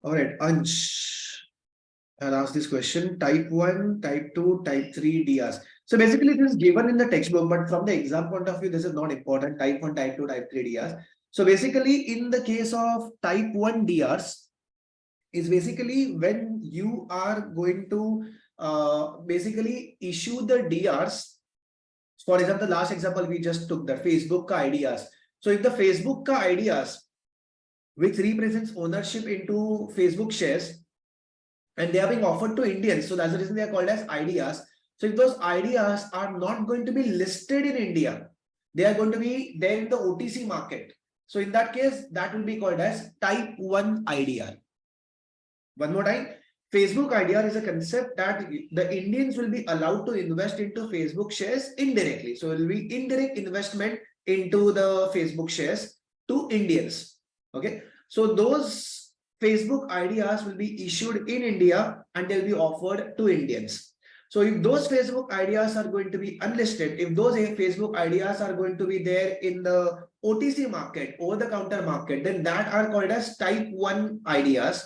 All right, Ansh, I'll ask this question. Type 1, type 2, type 3 DRs. So basically this is given in the textbook, but from the exam point of view, this is not important. Type 1, type 2, type 3 DRs. So basically in the case of type 1 DRs, is basically when you are going to basically issue the DRs. For example, the last example we just took, the Facebook ka ideas. So if the Facebook ka ideas, which represents ownership into Facebook shares, and they are being offered to Indians, so that's the reason they are called as ideas. So if those ideas are not going to be listed in India, they are going to be there in the OTC market. So in that case, that will be called as type 1 IDR. One more time, Facebook IDR is a concept that the Indians will be allowed to invest into Facebook shares indirectly. So it will be indirect investment into the Facebook shares to Indians. Okay. So those Facebook IDRs will be issued in India and they'll be offered to Indians. So if those Facebook IDRs are going to be unlisted, if those Facebook IDRs are going to be there in the OTC market, over the counter market, then that are called as type 1 IDRs.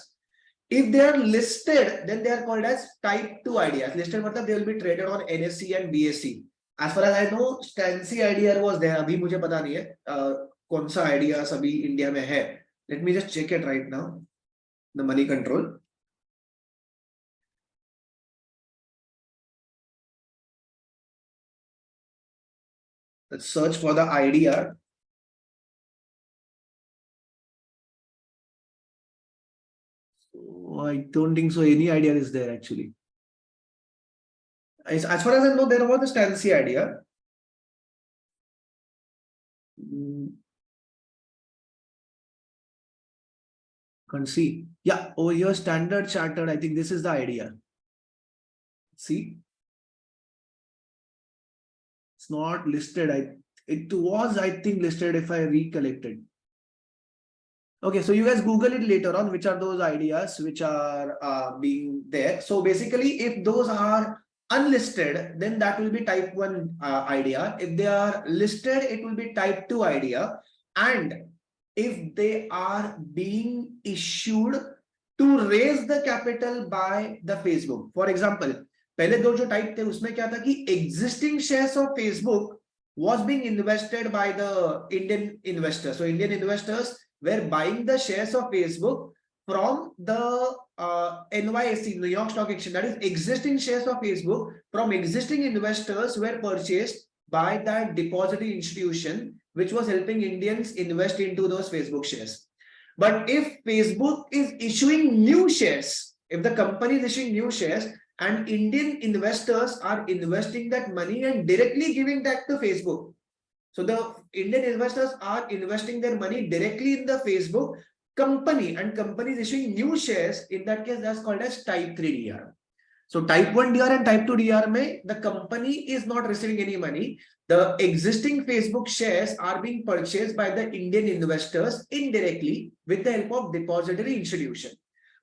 If they are listed, then they are called as type 2 IDRs. Listed means they will be traded on NSE and BSE. As far as I know, STANSI IDR was there. अभी मुझे पता नहीं है कौन सा IDRs अभी India में है. Let me just check it right now. The money control. Let's search for the IDR. So I don't think so any IDR is there actually. As far as I know, there was a STANSI IDR. Can't see. Yeah, over here, Standard Chartered. I think this is the idea. See, it's not listed. It was, I think, listed if I recollected. Okay, so you guys Google it later on, which are those ideas which are being there. So basically, if those are unlisted, then that will be type 1 idea. If they are listed, it will be type 2 idea. And if they are being issued to raise the capital by the Facebook. For example, पहले दो जो type थे उसमें क्या था कि existing shares of Facebook was being invested by the Indian investors. So Indian investors were buying the shares of Facebook from the NYSE, New York Stock Exchange. That is, existing shares of Facebook from existing investors were purchased by that depository institution, which was helping Indians invest into those Facebook shares. But if Facebook is issuing new shares, if the company is issuing new shares and Indian investors are investing that money and directly giving that to Facebook, so the Indian investors are investing their money directly in the Facebook company and company is issuing new shares, in that case that's called as type 3 DR. So type 1 DR and type 2 DR mein, the company is not receiving any money. The existing Facebook shares are being purchased by the Indian investors indirectly with the help of depository institution.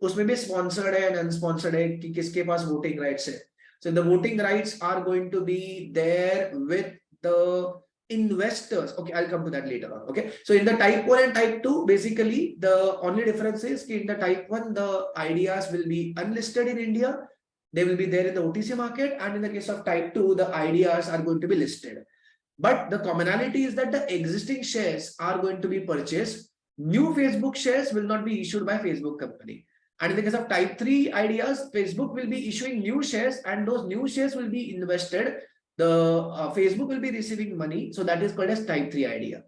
उसमें भी sponsored है and unsponsored है कि किसके पास voting rights है. So the voting rights are going to be there with the investors. Okay, I'll come to that later on. Okay, so in the type 1 and type 2, basically the only difference is in the type 1 the ideas will be unlisted in India, they will be there in the OTC market, and in the case of type 2 the ideas are going to be listed. But the commonality is that the existing shares are going to be purchased. New Facebook shares will not be issued by Facebook company. And in the case of type 3 ideas, Facebook will be issuing new shares and those new shares will be invested. The Facebook will be receiving money. So that is called as type 3 idea.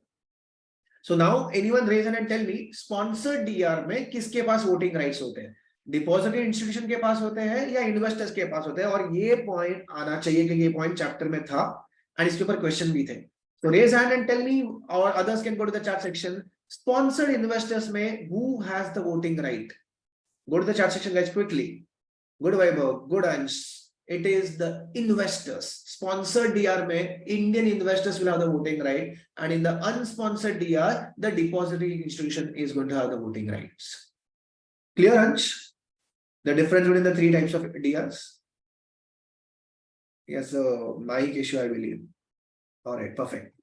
So now anyone raise hand and tell me, sponsored DR में किसके पास voting rights होते हैं? Depository institution के पास होते हैं या investors के पास होते हैं? और ये point आना चाहिए क्योंकि ये point chapter में था and इसके ऊपर question भी थे. So raise hand and tell me, or others can go to the chat section. Sponsored investors में who has the voting right? Go to the chat section guys quickly. Good Vaibhav, good Ansh. It is the investors. Sponsored DR mein Indian investors will have the voting right, and in the unsponsored DR, the depository institution is going to have the voting rights. Clear, Ansh? The difference between the three types of DRs? Yes, mic issue, I believe. All right, perfect.